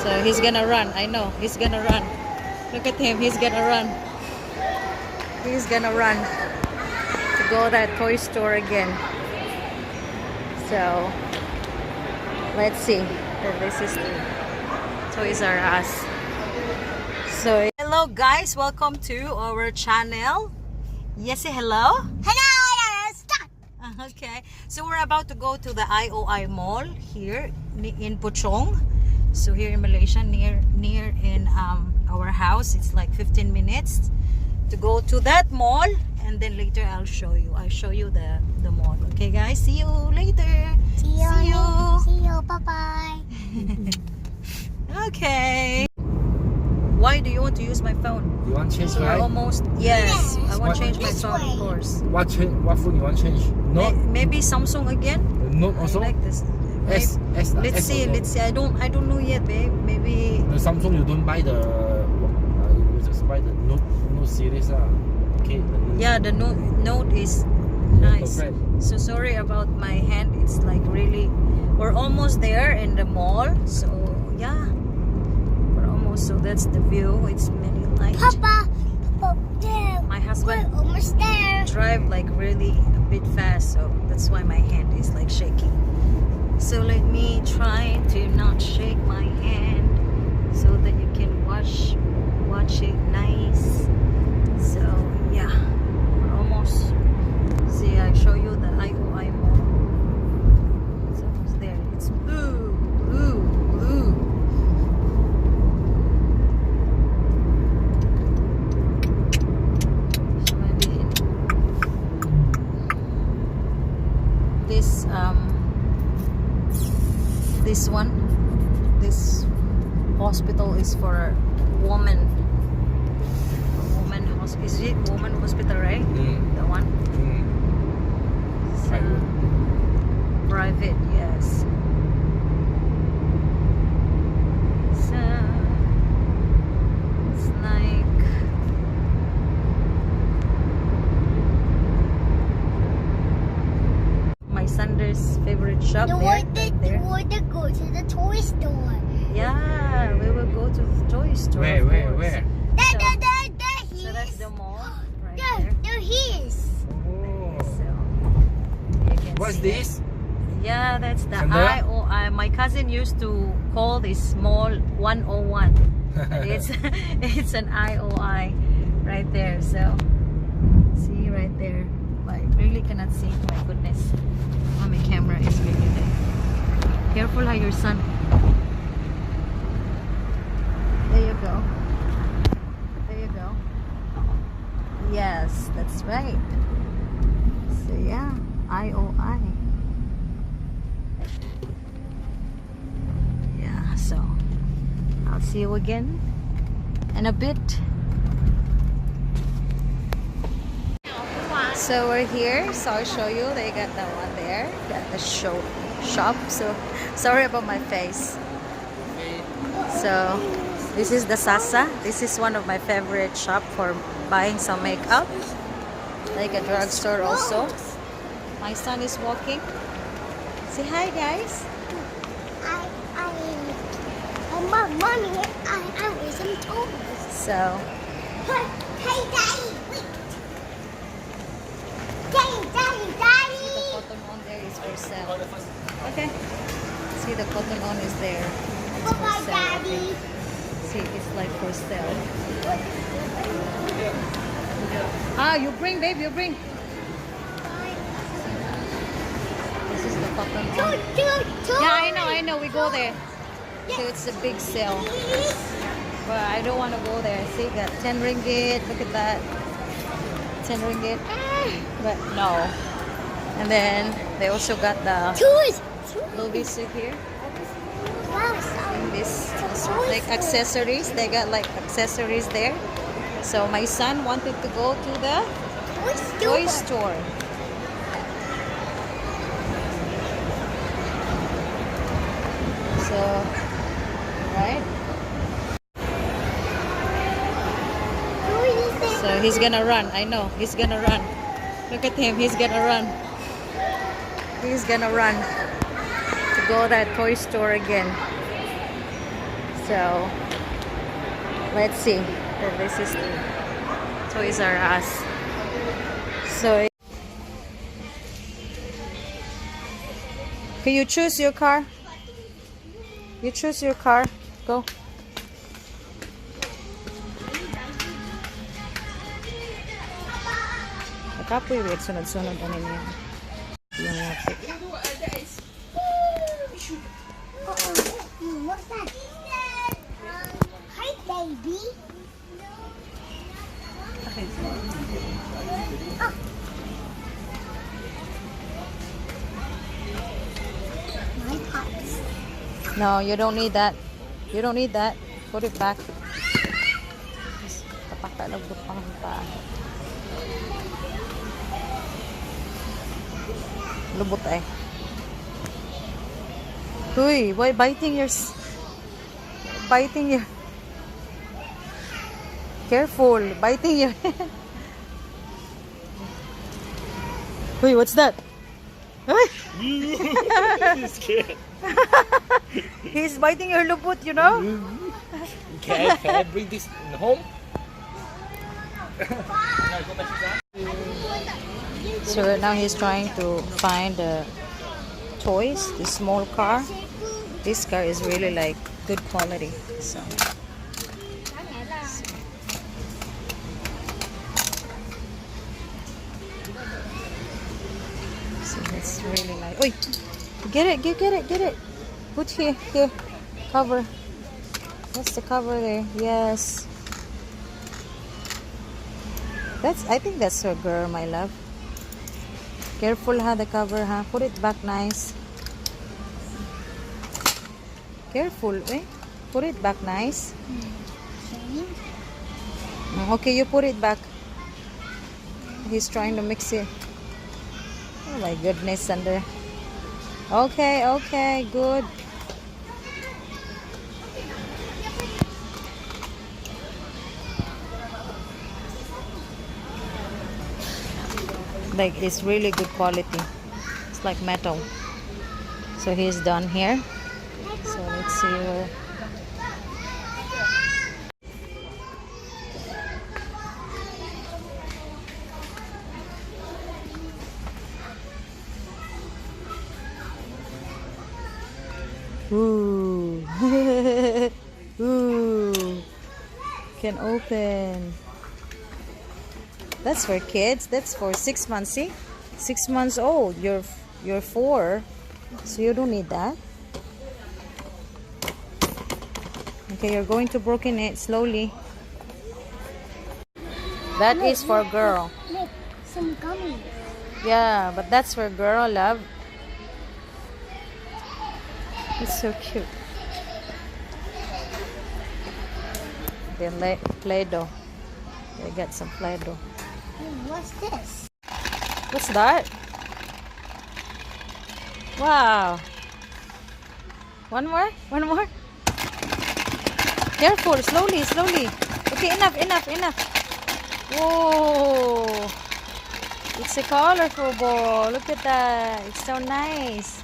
So he's gonna run. I know he's gonna run. Look at him. He's gonna run. He's gonna run to go that toy store again. So let's see. This is the Toys R Us. So hello guys, welcome to our channel. Yes, say hello. Hello, stop. Okay, so we're about to go to the Ioi Mall here in Puchong. So here in Malaysia, near in our house, it's like 15 minutes to go to that mall, and then later I'll show you the mall. Okay guys, see you later. See you. Bye bye. Okay. Why do you want to use my phone? You want change, We're right? almost, yes. Yes. I want to change my This phone, of way. course. What phone you want change? Note? Maybe Samsung again. Note also? I like this. S. Let's S see. also. Let's see. I don't know yet, babe. Maybe. The Samsung you don't buy you just buy the Note series Okay. Yeah, the note is nice. Perfect. So sorry about my hand. It's like really. We're almost there in the mall. So yeah, we're almost. So that's the view. It's many light. Papa, there. My We're husband almost there. drive like really a bit fast, so that's why my hand is like shaking. So let me try to not shake my hand so that you can watch it nice. So yeah, we're almost. See, I show you the Ioi Mall. It's almost there. It's blue. So maybe in this hospital is for woman hospital. Is it woman hospital, right? The one. So, private, yes. So it's like my son's favorite shop The there. way to go to the toy store. Yeah, we will go to the toy store. Where? of Where? course. Where? So that's the mall right There there. he is. Oh. So you can What's see it. this? Yeah, that's the Sandra? IOI. My cousin used to call this mall 101. But it's it's an IOI right there. So see right there. But I really cannot see. My goodness. Oh, my camera is really there. Careful, your son. There you go. There you go. Yes, that's right. So yeah, IOI. Yeah, so I'll see you again in a bit. So we're here, so I'll show you. They got that one there, got the shop. So sorry about my face. So this is the Sasa. This is one of my favorite shop for buying some makeup, like a drugstore also. My son is walking. Say hi, guys. Mommy, I want some toys. So Hey, Daddy, wait. Daddy. the cotton on there is for sale. Okay. See, the cotton on is there. It's for Bye-bye, sale. Daddy. Okay. See, it's like for sale. You bring, babe, you bring. This is the cotton on. Yeah, I know. We go there. So it's a big sale. But I don't want to go there. See, got 10 ringgit. Look at that. 10 ringgit. But no. And then they also got the Toys. Louis suit here. Wow, And this also, like accessories. They got like accessories there. So my son wanted to go to the toy store. So, right? So he's gonna run. I know. He's gonna run. Look at him. He's gonna run. He's gonna run to go that toy store again. So let's see. This is the Toys R Us. So can you choose your car? You choose your car. Go. Kapoy wait sunod-sunod ano niya. Yung What's that? Hi, baby. My pots. No, you don't need that. You don't need that. Put it back. Tapakalabot pang pa. Lubot eh. Uy, why biting your... Biting your... Careful, biting your... Uy, what's that? Uy! Scared. He's biting your lubot, you know? Can I bring this home? So right now he's trying to find the toys, the small car. This car is really like good quality. So it's really like. Oi, get it, get it. Put here, cover. What's the cover there? Yes. I think that's her girl, my love. Careful ha, the cover ha. Put it back nice. Careful, eh? Put it back nice. Okay, you put it back. He's trying to mix it. Oh my goodness, under. Okay, good. Like it's really good quality. It's like metal. So he's done here. So let's see where. Ooh. Ooh. Can open. That's for kids. That's for 6 months. See, 6 months old. You're 4, so you don't need that. Okay, you're going to broken it slowly. That is for girl. Look, some gummies. Yeah, but that's for girl, love. It's so cute. Then Play-Doh. I got some Play-Doh. Hey, what's this? What's that? Wow. One more? Careful, slowly. Okay, enough. Whoa. It's a colorful ball. Look at that. It's so nice.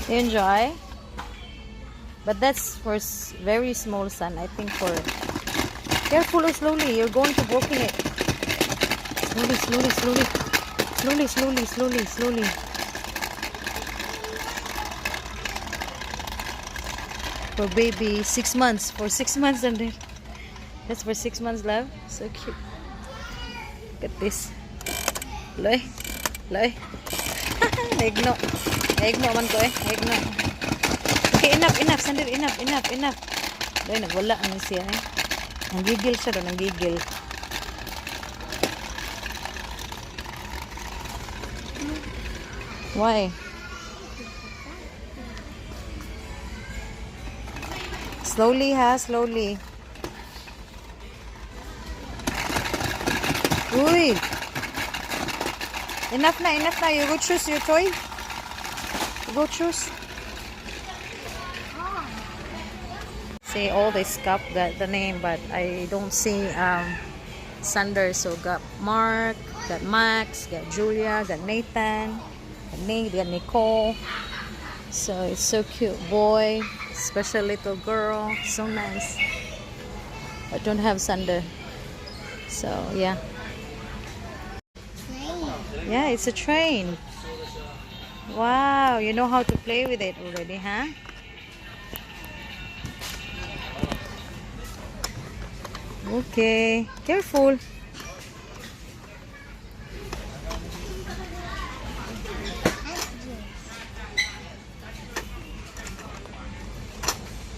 You enjoy? But that's for very small son. I think for... Careful, slowly. You're going to broken it. Slowly. For baby, 6 months. For 6 months under. That's for 6 months, love. So cute. Look at this. Loy. Egno man ko eh. Egno. Okay, enough. Sandali, enough. Loy, nagwala naman siya eh. Nanggigil siya doon, nanggigil. Why? Slowly ha, slowly. Uy! Enough na. You go choose your toy. Go choose. See, all this cup got the name, but I don't see Sander. So got Mark, got Max, got Julia, got Nathan, got Nate, got Nicole. So it's so cute. Boy, special little girl. So nice. I don't have Sunday. So yeah. Yeah, it's a train. Wow, you know how to play with it already, huh? Okay, careful.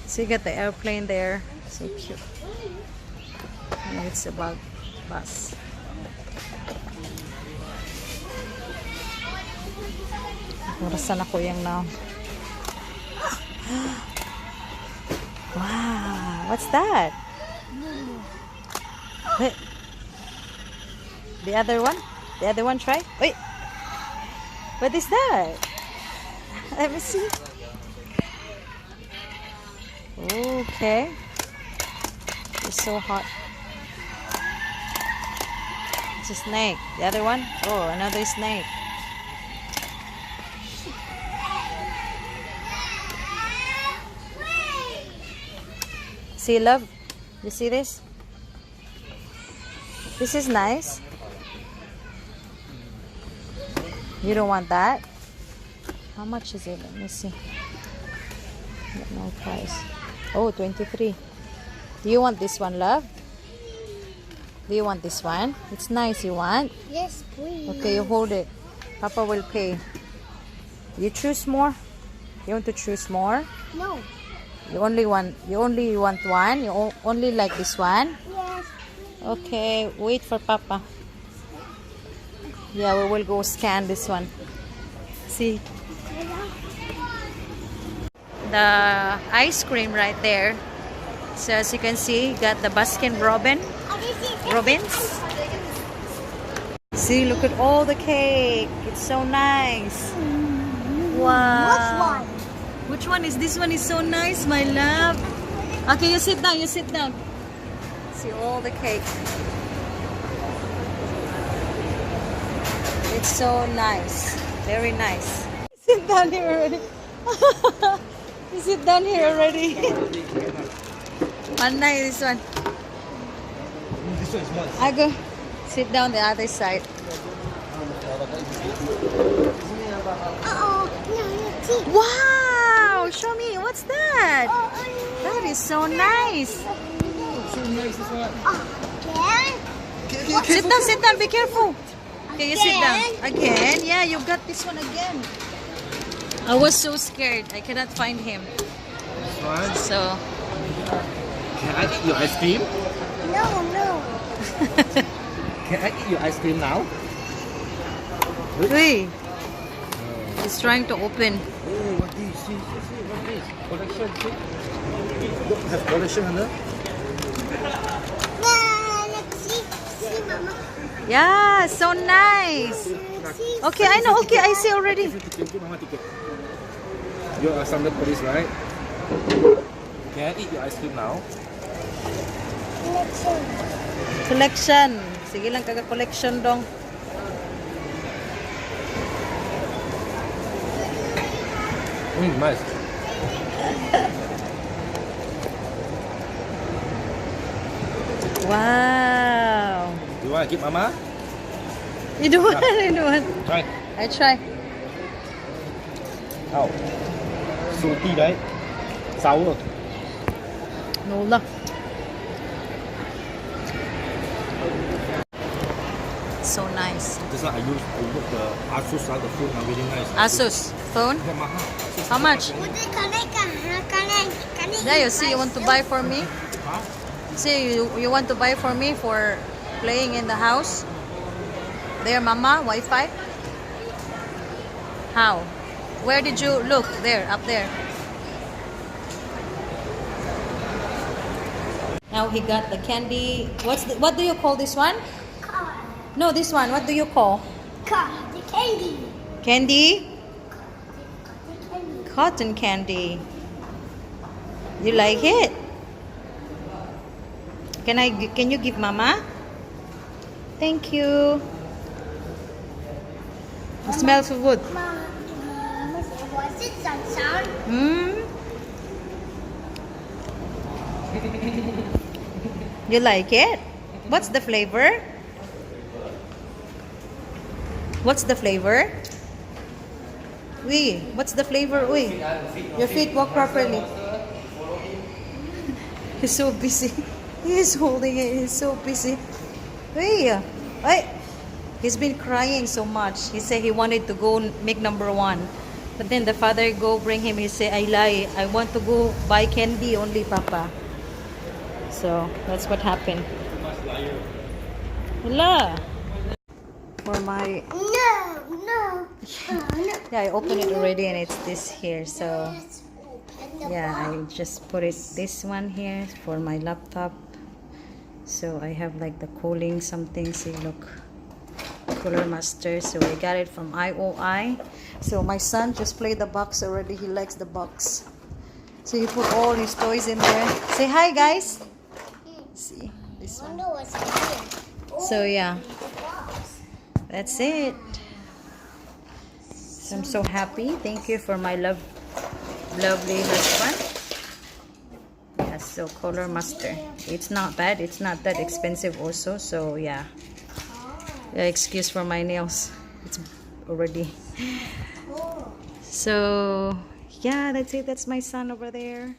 So you got the airplane there. So cute. And it's a bus. Orasan ako yung now. Wow, what's that? Wait. The other one? The other one, try. Wait. What is that? Let me see. Okay. It's so hot. It's a snake. The other one? Oh, another snake. See, love? You see this? This is nice. You don't want that? How much is it? Let me see. No price. Oh, 23. Do you want this one, love? Do you want this one? It's nice. You want? Yes, please. Okay, you hold it. Papa will pay. You choose more? You want to choose more? No. You only want one? You only like this one? Yes. Okay, wait for Papa. Yeah, we will go scan this one. See? The ice cream right there. So as you can see, got the Baskin Robbins. See, look at all the cake. It's so nice. Wow. Which one? Which one is this one? Is so nice, my love. Okay, you sit down. You sit down. See all the cake. It's so nice. Very nice. Sit down here already. You sit down here already. One night, this one. This one is what? I go sit down the other side. Uh-oh. No, teeth. Wow! Show me. What's that? That is so nice. So nice, this one. Again? Sit down, sit down. Be careful. Okay, you sit down. Again? Yeah, you got this one again. I was so scared. I cannot find him. This one. So, Can I eat your ice cream? No, no. Can I eat your ice cream now? wait. He's trying to open. Oh, what this? See, what this? Collection, see? Look, have collection under. Let's see. See, Mama. Yeah, so nice. See. Okay, I know. Okay, I see already. Mama ticket. You are some police, right? Can I eat your ice cream now? Collection. Collection. Sige lang kaga-collection dong. Nice. Wow. You want to keep Mama? You do want? I do want. Try. I try. Ow. Salty, right? Sour. No lah. So nice. This one I use the Asus, the phone are really nice. Asus phone. Yeah, mahal. How much? Can I There you see. You want to buy for me? Huh? See, you want to buy for me for playing in the house? There, Mama, Wi-Fi. How? Where did you look? There, up there. Now he got the candy. What do you call this one? car? No, this one. What do you call? Car. The candy. Candy? The candy. Cotton candy. You like it? Can you give Mama? Thank you. It smells so good. Mama, what's this sunshine. Hmm? You like it? What's the flavor? What's the flavor? Uy, what's the flavor? Uy, your feet walk properly. He's so busy. He's holding it. He's so busy. Uy, ay. He's been crying so much. He said he wanted to go make number 1. But then the father go bring him. He said, I lie. I want to go buy candy only, Papa. So that's what happened. Hala. For my... No. Yeah, I opened it already and it's this here. So Let's open the yeah, box. I just put it this one here for my laptop. So I have like the cooling something. See, look. Cooler master. So I got it from Ioi. So my son just played the box already. He likes the box. So you put all his toys in there. Say hi, guys. See this I one. wonder what's in here. So yeah, The box. that's it. So I'm so happy. Thank you for my lovely husband. Yeah, so Color Master. It's not bad. It's not that expensive also. So yeah. Excuse for my nails. It's already. So yeah, that's it. That's my son over there.